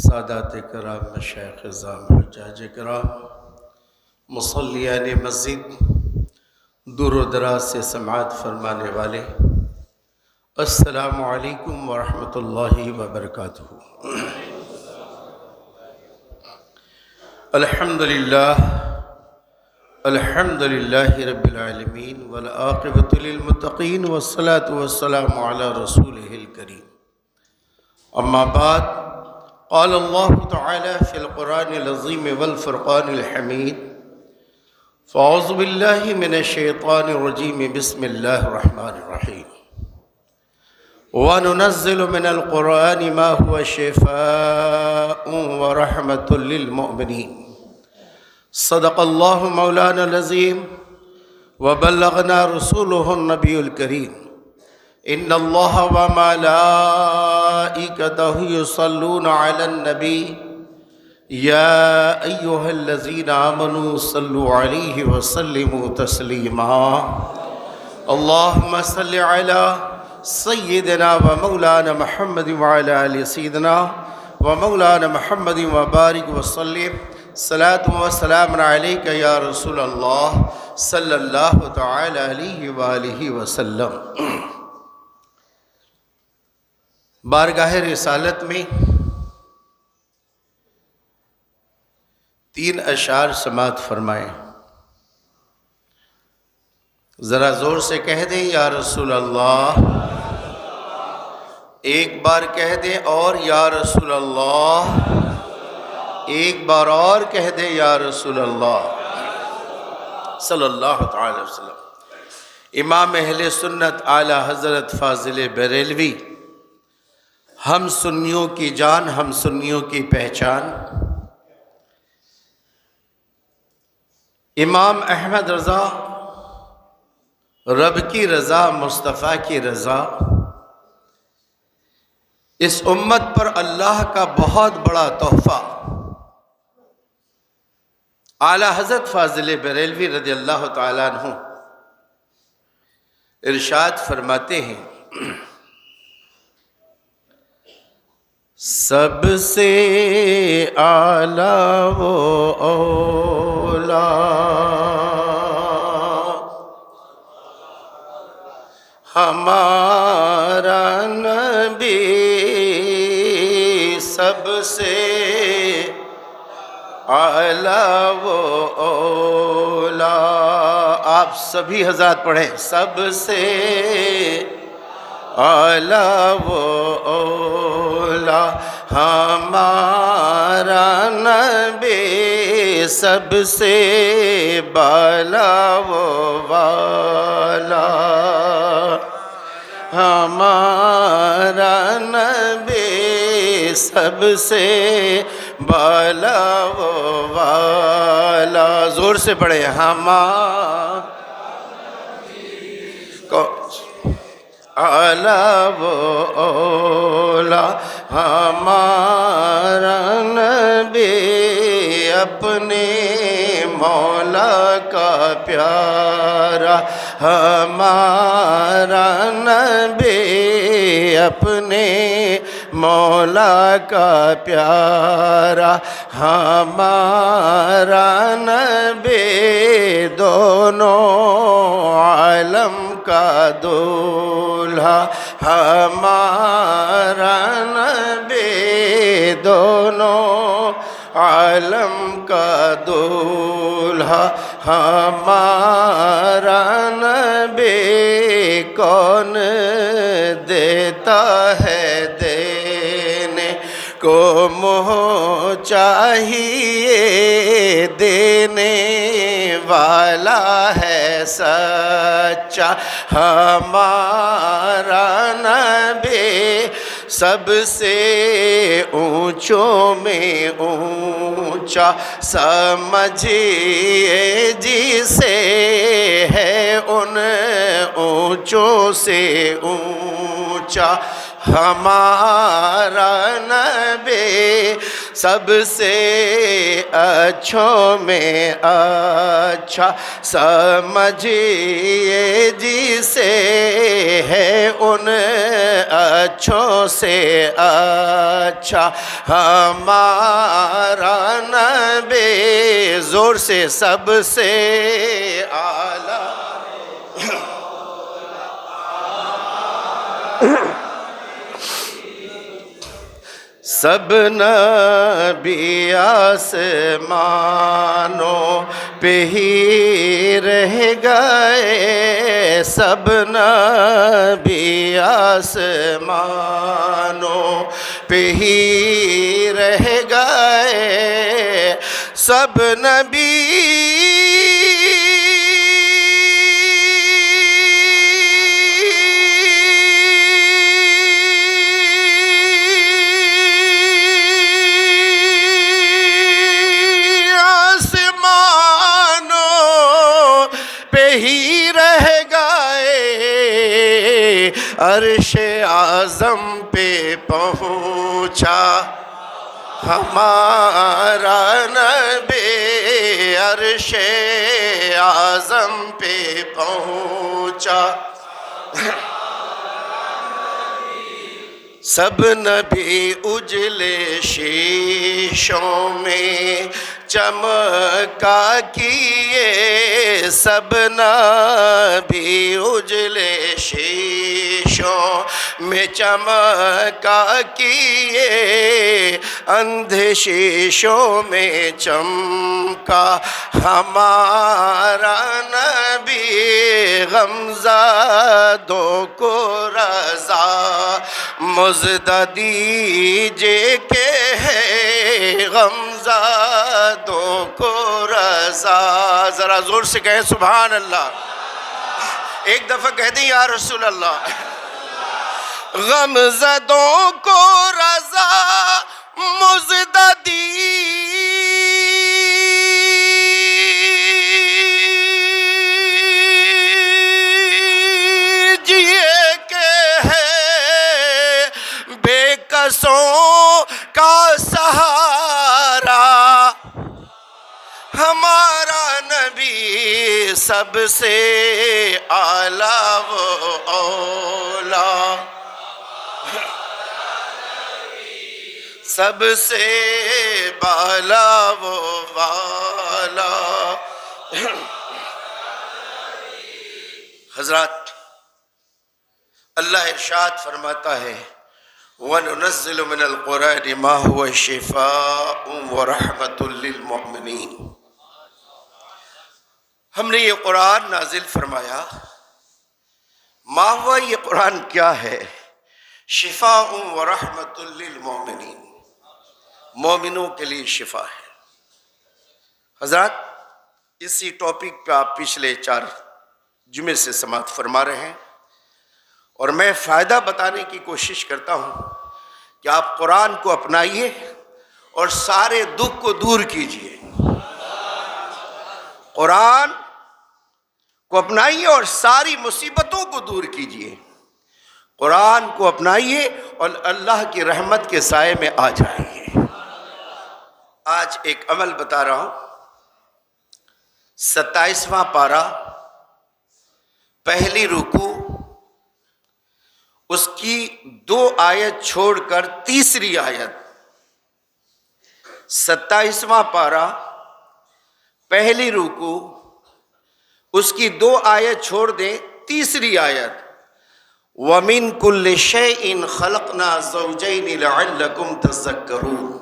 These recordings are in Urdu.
سادات کرام، مشائخ اعظام، حجاج کرام، مصلیان مسجد، دور و دراز سے سماعت فرمانے والے، السلام علیکم ورحمۃ اللہ وبرکاتہ۔ الحمد للہ رب العالمین والعاقبۃ للمتقین والصلاة والسلام علی رسولہ الکریم، اما بعد، قال اللہ تعالی فی القرآن العظیم والفرقان الحمید، فاعوذ باللہ من الشیطان الرجیم، بسم اللہ الرحمن الرحیم، وَنُنَزِّلُ مِنَ الْقُرْآنِ مَا هُوَ شِفَاءٌ وَرَحْمَةٌ لِّلْمُؤْمِنِينَ۔ صدق اللہ مولانا العظیم وبلغنا رسولہ النبی الکریم، ان اللہ وملائکتہ یصلون علی النبی یا ایہا الذین آمنوا صلوا علیہ وسلموا تسلیما۔ اللہم صل علی سیدنا و مولانا محمد وعلی آل سیدنا و مولانا محمد وبارک وسلم، صلاۃ و سلام علیک یا رسول اللہ صلی اللہ تعالی علیہ وآلہ وسلم۔ بارگاہ رسالت میں 3 اشعار سماعت فرمائیں، ذرا زور سے کہہ دیں یا رسول اللہ، ایک بار کہہ دیں اور یا رسول اللہ، ایک بار اور کہہ دیں یا رسول اللہ صلی اللہ تعالی وسلم۔ امام اہل سنت اعلیٰ حضرت فاضل بریلوی، ہم سنیوں کی جان، ہم سنیوں کی پہچان، امام احمد رضا، رب کی رضا، مصطفیٰ کی رضا، اس امت پر اللہ کا بہت بڑا تحفہ۔ اعلیٰ حضرت فاضل بریلوی رضی اللہ تعالیٰ عنہ ارشاد فرماتے ہیں، سب سے اعلیٰ وہ اولا ہمارا نبی، سب سے اعلیٰ وہ اولا، آپ سبھی حضرات پڑھیں، سب سے اعلیٰ وہ اولا ہمارا نبی، سب سے بالا وہ والا ہمارا نبی، سب سے بالا وہ والا، زور سے پڑھے، اعلیٰ وہ اولا ہمارا نبی، اپنے مولا کا پیارا ہمارا نبی، اپنے مولا کا پیارا ہمارا نبی، دونوں عالم کا دولہا ہمارا نبی، دونوں عالم کا دولہا ہمارا نبی، کون دیتا ہے دینے کو منہ چاہیے، دینے والا ہے سچا ہمارا نبی، سب سے اونچوں میں اونچا سمجھیے جسے، ہے ان اونچوں سے اونچا ہمارا نبی، سب سے اچھوں میں اچھا سمجھیے جسے ہے ان اچھوں سے اچھا ہمارا نبی، زور سے سب سے اعلیٰ سب نبی آسمانوں پہ ہی رہ گئے، سب نبی آسمانوں پہ ہی رہ گئے، سب نبی عرش اعظم پہ پہنچا ہمارا نبی، عرش اعظم پہ پہنچا سب نبی اجلے شیشوں میں چمکا کیے، سب نبی اجلے شیشوں میں چمکا کیے، اندھے شیشوں میں چمکا ہمارا نبی، غمزدوں کو رضا مژدہ دیجئے کہ ہے غمزدوں کو رضا، ذرا زور سے کہیں سبحان اللہ، ایک دفعہ کہہ دیں یا رسول اللہ، غمزدوں کو رضا مژدہ کا سہارا ہمارا نبی، سب سے اعلیٰ و اولیٰ، سب سے بالا و والا۔ حضرات، اللہ ارشاد فرماتا ہے وَنُنَزِّلُ مِنَ الْقُرْآنِ مَا هُوَ شِفَاءٌ وَرَحْمَةٌ لِّلْمُؤْمِنِينَ، ہم نے یہ قرآن نازل فرمایا، ما ہوا یہ قرآن کیا ہے؟ شفاء ورحمۃ للمؤمنین، مومنوں کے لیے شفا ہے۔ حضرات، اسی ٹاپک پہ آپ پچھلے 4 جمعے سے سماعت فرما رہے ہیں، اور میں فائدہ بتانے کی کوشش کرتا ہوں کہ آپ قرآن کو اپنائیے اور سارے دکھ کو دور کیجیے۔ قرآن کو اپنائیے اور ساری مصیبتوں کو دور کیجیے، قرآن کو اپنائیے اور اللہ کی رحمت کے سائے میں آ جائیے۔ آج ایک عمل بتا رہا ہوں، 27واں پارہ، پہلی رکوع، اس کی 2 آیت چھوڑ کر تیسری آیت، 27واں پارہ، پہلی رکوع، اس کی 2 آیت چھوڑ دیں، تیسری آیت، وَمِن كُلِّ شَيْءٍ خَلَقْنَا زَوْجَيْنِ لَعَلَّكُمْ تَذَكَّرُونَ۔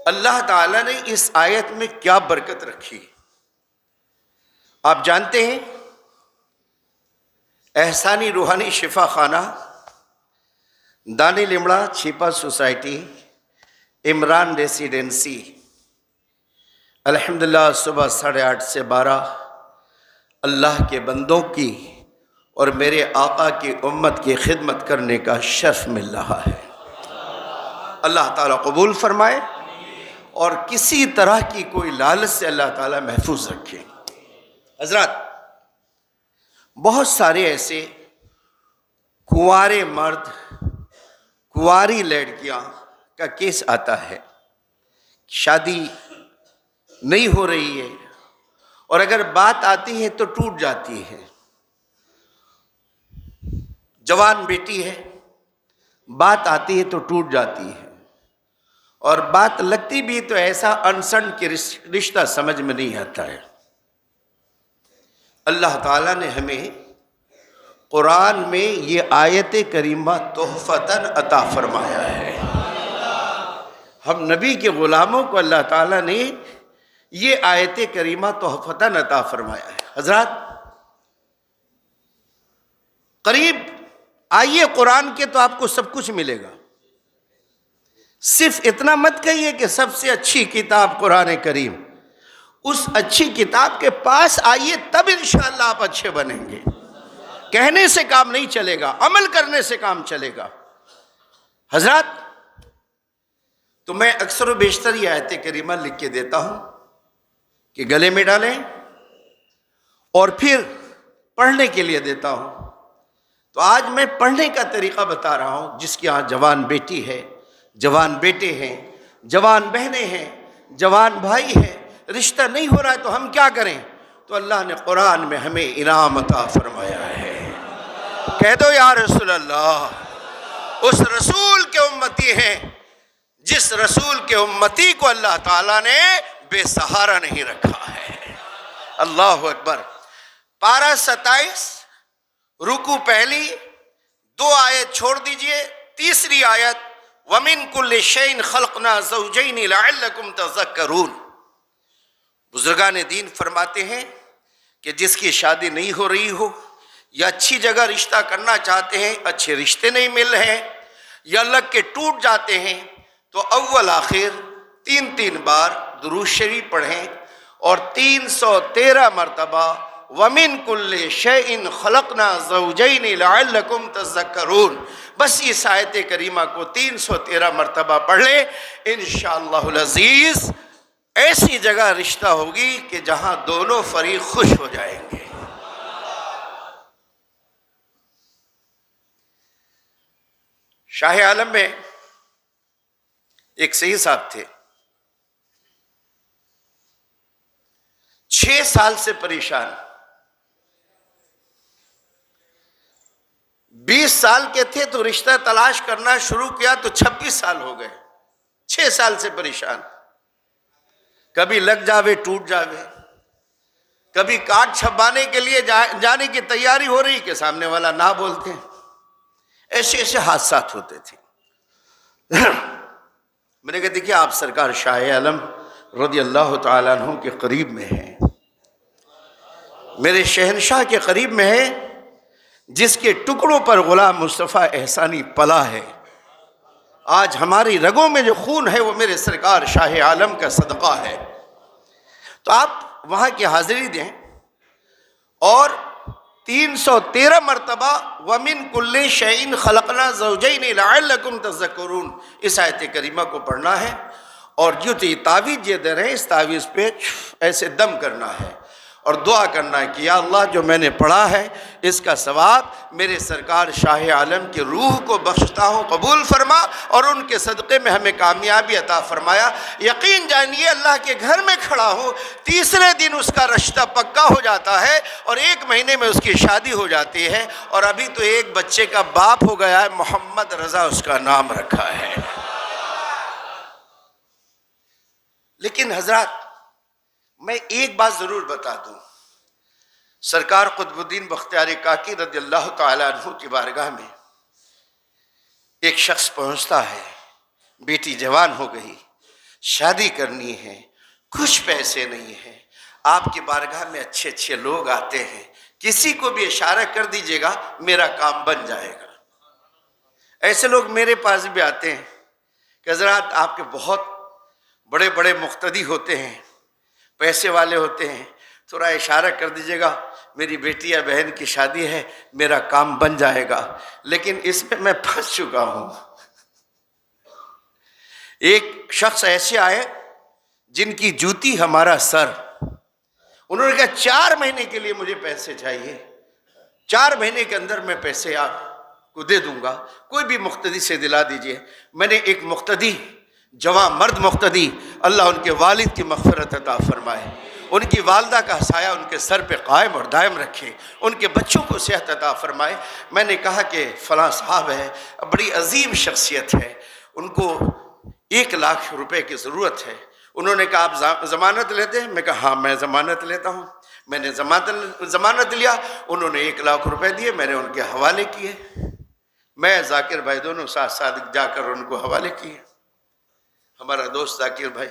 اللہ تعالیٰ نے اس آیت میں کیا برکت رکھی؟ آپ جانتے ہیں احسانی روحانی شفا خانہ، دانی لمڑا، چھپا سوسائٹی، عمران ریسیڈنسی، الحمدللہ صبح 8:30 سے 12 اللہ کے بندوں کی اور میرے آقا کی امت کی خدمت کرنے کا شرف مل رہا ہے۔ اللہ تعالیٰ قبول فرمائے اور کسی طرح کی کوئی لالچ سے اللہ تعالیٰ محفوظ رکھے۔ حضرات، بہت سارے ایسے کنوارے مرد، کنواری لڑکیاں کا کیس آتا ہے، شادی نہیں ہو رہی ہے اور اگر بات آتی ہے تو ٹوٹ جاتی ہے. جوان بیٹی ہے، بات آتی ہے تو ٹوٹ جاتی ہے، اور بات لگتی بھی تو ایسا انسن کہ رشتہ سمجھ میں نہیں آتا ہے. اللہ تعالیٰ نے ہمیں قرآن میں یہ آیت کریمہ تحفتاً عطا فرمایا ہے. ہم نبی کے غلاموں کو اللہ تعالیٰ نے یہ آیت کریمہ تحفتاً عطا فرمایا ہے. حضرات قریب آئیے قرآن کے تو آپ کو سب کچھ ملے گا. صرف اتنا مت کہیے کہ سب سے اچھی کتاب قرآن کریم. اس اچھی کتاب کے پاس آئیے تب انشاءاللہ آپ اچھے بنیں گے. کہنے سے کام نہیں چلے گا، عمل کرنے سے کام چلے گا. حضرات تو میں اکثر و بیشتر یہ آیت کریمہ لکھ کے دیتا ہوں کہ گلے میں ڈالیں اور پھر پڑھنے کے لیے دیتا ہوں. تو آج میں پڑھنے کا طریقہ بتا رہا ہوں. جس کے ہاں جوان بیٹی ہے، جوان بیٹے ہیں، جوان بہنیں ہیں، جوان بھائی ہیں، رشتہ نہیں ہو رہا ہے تو ہم کیا کریں؟ تو اللہ نے قرآن میں ہمیں انعام عطا فرمایا ہے. کہہ دو یا رسول اللہ. اس رسول کے امتی ہیں جس رسول کے امتی کو اللہ تعالیٰ نے بے سہارا نہیں رکھا ہے. اللہ اکبر. پارہ 27 رکوع پہلی 2 آیت چھوڑ دیجئے. تیسری آیت وَمِن كُلِّ شَيْءٍ خَلَقْنَا زَوْجَيْنِ لَعَلَّكُمْ تَذَكَّرُونَ. بزرگان دین فرماتے ہیں کہ جس کی شادی نہیں ہو رہی ہو یا اچھی جگہ رشتہ کرنا چاہتے ہیں، اچھے رشتے نہیں مل رہے ہیں یا لگ کے ٹوٹ جاتے ہیں، تو اول آخر 3 بار درود شریف پڑھیں اور 313 مرتبہ وَمِن كُلِّ شَيْءٍ خَلَقْنَا زَوْجَيْنِ لَعَلَّكُمْ تَذَكَّرُونَ. بس اس آیت کریمہ کو 313 مرتبہ پڑھ لیں، انشاءاللہ العزیز ایسی جگہ رشتہ ہوگی کہ جہاں دونوں فریق خوش ہو جائیں گے. شاہ عالم میں ایک سید صاحب تھے، 6 سال سے پریشان. 20 سال کے تھے تو رشتہ تلاش کرنا شروع کیا تو 26 سال ہو گئے. 6 سال سے پریشان. کبھی لگ جاوے ٹوٹ جاوے، کبھی کارڈ چھپانے کے لیے جانے کی تیاری ہو رہی کہ سامنے والا نہ بولتے. ایسے ایسے حادثات ہوتے تھے. میں نے کہا دیکھیے آپ سرکار شاہ عالم رضی اللہ تعالیٰ عنہ کے قریب میں ہیں، میرے شہنشاہ کے قریب میں ہے، جس کے ٹکڑوں پر غلام مصطفیٰ احسانی پلا ہے. آج ہماری رگوں میں جو خون ہے وہ میرے سرکار شاہ عالم کا صدقہ ہے. تو آپ وہاں کی حاضری دیں اور 313 مرتبہ وَمِن كُلِّ شَيْءٍ خَلَقْنَا زَوْجَيْنِ لَعَلَّكُمْ تَذَكَّرُونَ اس آیت کریمہ کو پڑھنا ہے. اور جو تعویذ یہ دے رہے ہیں اس تعویذ پہ ایسے دم کرنا ہے اور دعا کرنا ہے کہ یا اللہ جو میں نے پڑھا ہے اس کا ثواب میرے سرکار شاہ عالم کی روح کو بخشتا ہوں، قبول فرما اور ان کے صدقے میں ہمیں کامیابی عطا فرمایا. یقین جانیے اللہ کے گھر میں کھڑا ہوں، تیسرے دن اس کا رشتہ پکا ہو جاتا ہے اور 1 مہینے میں اس کی شادی ہو جاتی ہے اور ابھی تو ایک بچے کا باپ ہو گیا ہے، محمد رضا اس کا نام رکھا ہے. لیکن حضرات میں ایک بات ضرور بتا دوں. سرکار قطب الدین بختیار کاکی رضی اللہ تعالیٰ عنہ کی بارگاہ میں ایک شخص پہنچتا ہے، بیٹی جوان ہو گئی، شادی کرنی ہے، کچھ پیسے نہیں ہیں. آپ کی بارگاہ میں اچھے اچھے لوگ آتے ہیں، کسی کو بھی اشارہ کر دیجئے گا میرا کام بن جائے گا. ایسے لوگ میرے پاس بھی آتے ہیں کہ حضرات آپ کے بہت بڑے بڑے مقتدی ہوتے ہیں، پیسے والے ہوتے ہیں، تھوڑا اشارہ کر دیجئے گا میری بیٹی یا بہن کی شادی ہے، میرا کام بن جائے گا. لیکن اس میں پھنس چکا ہوں. ایک شخص ایسے آئے جن کی جوتی ہمارا سر. انہوں نے کہا 4 مہینے کے لیے مجھے پیسے چاہیے، 4 مہینے کے اندر میں پیسے آپ کو دے دوں گا، کوئی بھی مقتدی سے دلا دیجئے۔ میں نے ایک مقتدی، جوان مرد مقتدی، اللہ ان کے والد کی مغفرت عطا فرمائے، ان کی والدہ کا سایہ ان کے سر پہ قائم اور دائم رکھے، ان کے بچوں کو صحت عطا فرمائے۔ میں نے کہا کہ فلاں صاحب ہے، بڑی عظیم شخصیت ہے، ان کو 1,00,000 روپے کی ضرورت ہے۔ انہوں نے کہا آپ ضمانت لیتے ہیں؟ میں کہا ہاں میں ضمانت لیتا ہوں۔ میں نے ضمانت لیا، انہوں نے 1,00,000 روپے دیے، میں نے ان کے حوالے کیے، میں ذاکر بھائی دونوں ساتھ ساتھ جا کر ان کو حوالے کیے۔ ہمارا دوست ذاکر بھائی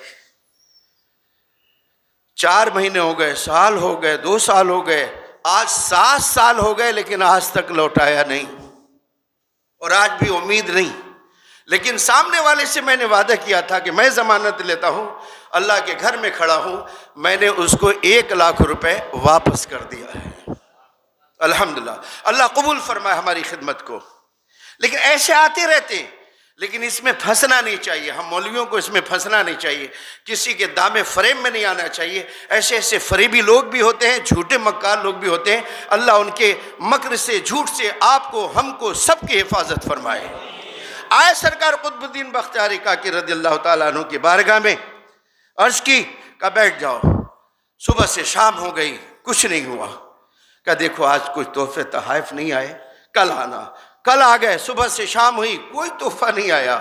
4 مہینے ہو گئے، سال ہو گئے، 2 سال ہو گئے، آج 7 سال ہو گئے، لیکن آج تک لوٹایا نہیں، اور آج بھی امید نہیں۔ لیکن سامنے والے سے میں نے وعدہ کیا تھا کہ میں ضمانت لیتا ہوں، اللہ کے گھر میں کھڑا ہوں، میں نے اس کو 1,00,000 روپے واپس کر دیا ہے۔ الحمدللہ، اللہ قبول فرمائے ہماری خدمت کو۔ لیکن ایسے آتے رہتے ہیں، لیکن اس میں پھنسنا نہیں چاہیے، ہم مولویوں کو اس میں پھنسنا نہیں چاہیے، کسی کے دامے فریب میں نہیں آنا چاہیے۔ ایسے ایسے فریبی لوگ بھی ہوتے ہیں، جھوٹے مکار لوگ بھی ہوتے ہیں، اللہ ان کے مکر سے، جھوٹ سے آپ کو، ہم کو، سب کی حفاظت فرمائے۔ آئے سرکار قطب الدین بختیاری کاکی رضی اللہ تعالیٰ عنہ کی بارگاہ میں، عرض کی کہ بیٹھ جاؤ، صبح سے شام ہو گئی، کچھ نہیں ہوا۔ کہ دیکھو آج کچھ تحفے تحائف نہیں آئے، کل آنا۔ کل آ گئے، صبح سے شام ہوئی، کوئی تحفہ نہیں آیا۔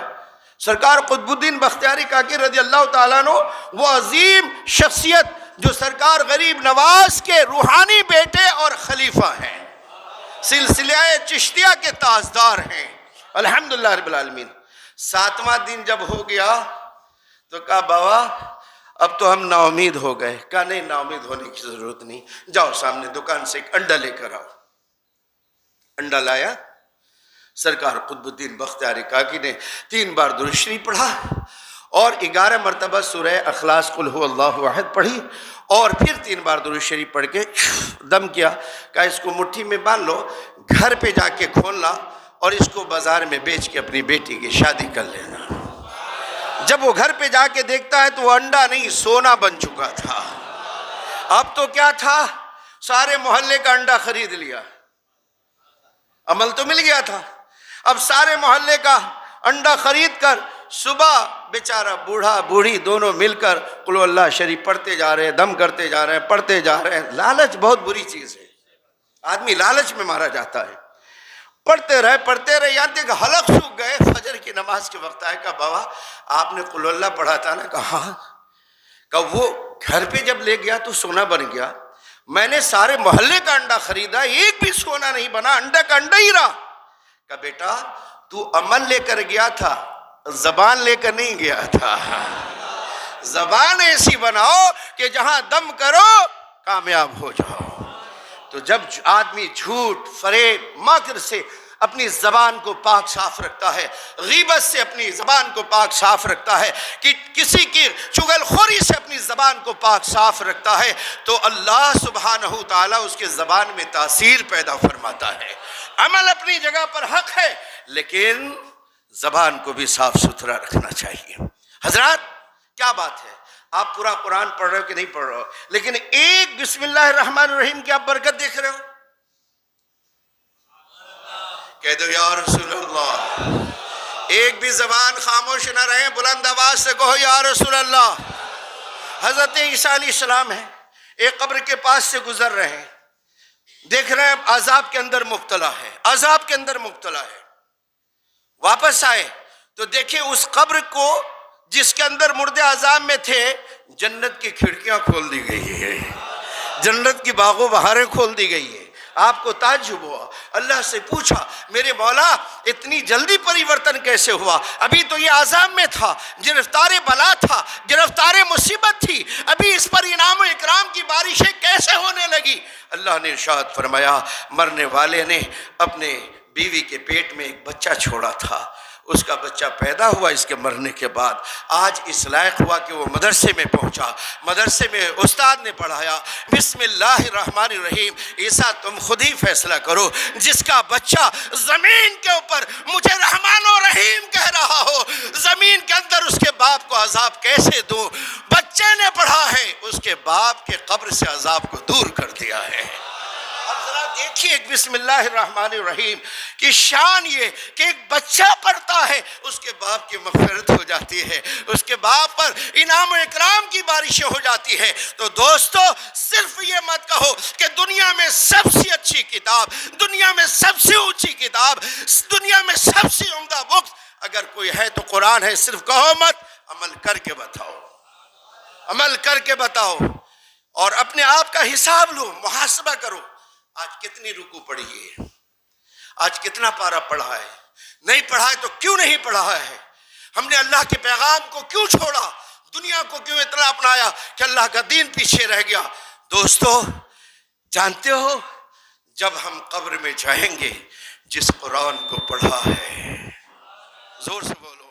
سرکار قطب الدین بختیاری کاکی رضی اللہ تعالیٰ عنہ، وہ عظیم شخصیت جو سرکار غریب نواز کے روحانی بیٹے اور خلیفہ ہیں، سلسلہ چشتیہ کے تاجدار ہیں، الحمدللہ رب العالمین۔ 7واں دن جب ہو گیا تو کہا بابا اب تو ہم نا امید ہو گئے۔ کہا نہیں، نا امید ہونے کی ضرورت نہیں، جاؤ سامنے دکان سے ایک انڈا لے کر آؤ۔ انڈا لایا، سرکار قطب الدین بختیاری کاکی نے 3 بار درود شریف پڑھا اور 11 مرتبہ سورہ اخلاص قل هو اللہ احد پڑھی، اور پھر 3 بار درود شریف پڑھ کے دم کیا۔ کہا اس کو مٹھی میں باندھ لو، گھر پہ جا کے کھولنا اور اس کو بازار میں بیچ کے اپنی بیٹی کی شادی کر لینا۔ جب وہ گھر پہ جا کے دیکھتا ہے تو وہ انڈا نہیں، سونا بن چکا تھا۔ اب تو کیا تھا، سارے محلے کا انڈا خرید لیا، عمل تو مل گیا تھا۔ اب سارے محلے کا انڈا خرید کر صبح بیچارہ بوڑھا بوڑھی دونوں مل کر قل اللہ شریف پڑھتے جا رہے ہیں، دم کرتے جا رہے ہیں، پڑھتے جا رہے ہیں۔ لالچ بہت بری چیز ہے، آدمی لالچ میں مارا جاتا ہے۔ پڑھتے رہے، یہاں تک حلق سوکھ گئے۔ فجر کی نماز کے وقت آئے، کہا بابا آپ نے قل اللہ پڑھا تھا نا؟ کہا ہاں۔ کہا وہ گھر پہ جب لے گیا تو سونا بن گیا، میں نے سارے محلے کا انڈا خریدا، ایک بھی سونا نہیں بنا، انڈا کا انڈا ہی رہا۔ کہا بیٹا تو عمل لے کر گیا تھا، زبان لے کر نہیں گیا تھا۔ زبان ایسی بناؤ کہ جہاں دم کرو کامیاب ہو جاؤ۔ تو جب آدمی جھوٹ، فریب، مکر سے اپنی زبان کو پاک صاف رکھتا ہے، غیبت سے اپنی زبان کو پاک صاف رکھتا ہے، کہ کسی کی چغل خوری سے اپنی زبان کو پاک صاف رکھتا ہے، تو اللہ سبحانہ تعالیٰ اس کے زبان میں تاثیر پیدا فرماتا ہے۔ عمل اپنی جگہ پر حق ہے، لیکن زبان کو بھی صاف ستھرا رکھنا چاہیے۔ حضرات کیا بات ہے، آپ پورا قرآن پڑھ رہے ہو کہ نہیں پڑھ رہے ہو، لیکن ایک بسم اللہ الرحمن الرحیم کی آپ برکت دیکھ رہے ہو؟ کہہ دو یا رسول اللہ۔ ایک بھی زبان خاموش نہ رہے، بلند آواز سے کہو یا رسول اللہ۔ حضرت عیسیٰ علیہ السلام ہے، ایک قبر کے پاس سے گزر رہے ہیں، دیکھ رہے ہیں عذاب کے اندر مبتلا ہے، عذاب کے اندر مبتلا ہے۔ واپس آئے تو دیکھیں اس قبر کو جس کے اندر مردے عذاب میں تھے، جنت کی کھڑکیاں کھول دی گئی ہے، جنت کی باغ و بہاریں کھول دی گئی ہے۔ آپ کو تعجب ہوا، اللہ سے پوچھا میرے مولا اتنی جلدی پریورتن کیسے ہوا؟ ابھی تو یہ عذاب میں تھا، گرفتار بلا تھا، گرفتار مصیبت تھی، ابھی اس پر انعام و اکرام کی بارشیں کیسے ہونے لگی؟ اللہ نے ارشاد فرمایا مرنے والے نے اپنے بیوی کے پیٹ میں ایک بچہ چھوڑا تھا، اس کا بچہ پیدا ہوا اس کے مرنے کے بعد، آج اس لائق ہوا کہ وہ مدرسے میں پہنچا، مدرسے میں استاد نے پڑھایا بسم اللہ الرحمن الرحیم۔ عیسیٰ تم خود ہی فیصلہ کرو، جس کا بچہ زمین کے اوپر مجھے رحمان و رحیم کہہ رہا ہو، زمین کے اندر اس کے باپ کو عذاب کیسے دوں؟ بچے نے پڑھا ہے، اس کے باپ کے قبر سے عذاب کو دور کر دیا ہے۔ اب ذرا دیکھیے بسم اللہ الرحمن الرحیم کی شان یہ کہ ایک بچہ پڑھتا ہے اس کے باپ کی مغفرت ہو جاتی ہے، اس کے باپ پر انعام و اکرام کی بارشیں ہو جاتی ہے۔ تو دوستو صرف یہ مت کہو کہ دنیا میں سب سے اچھی کتاب، دنیا میں سب سے اونچی کتاب، دنیا میں سب سے عمدہ بک اگر کوئی ہے تو قرآن ہے۔ صرف کہو مت، عمل کر کے بتاؤ، عمل کر کے بتاؤ، اور اپنے آپ کا حساب لو، محاسبہ کرو۔ آج کتنی رکوع پڑھی ہے، آج کتنا پارہ پڑھا ہے، نہیں پڑھا ہے تو کیوں نہیں پڑھا ہے؟ ہم نے اللہ کے پیغام کو کیوں چھوڑا؟ دنیا کو کیوں اتنا اپنایا کہ اللہ کا دین پیچھے رہ گیا؟ دوستو جانتے ہو جب ہم قبر میں جائیں گے، جس قرآن کو پڑھا ہے، زور سے بولو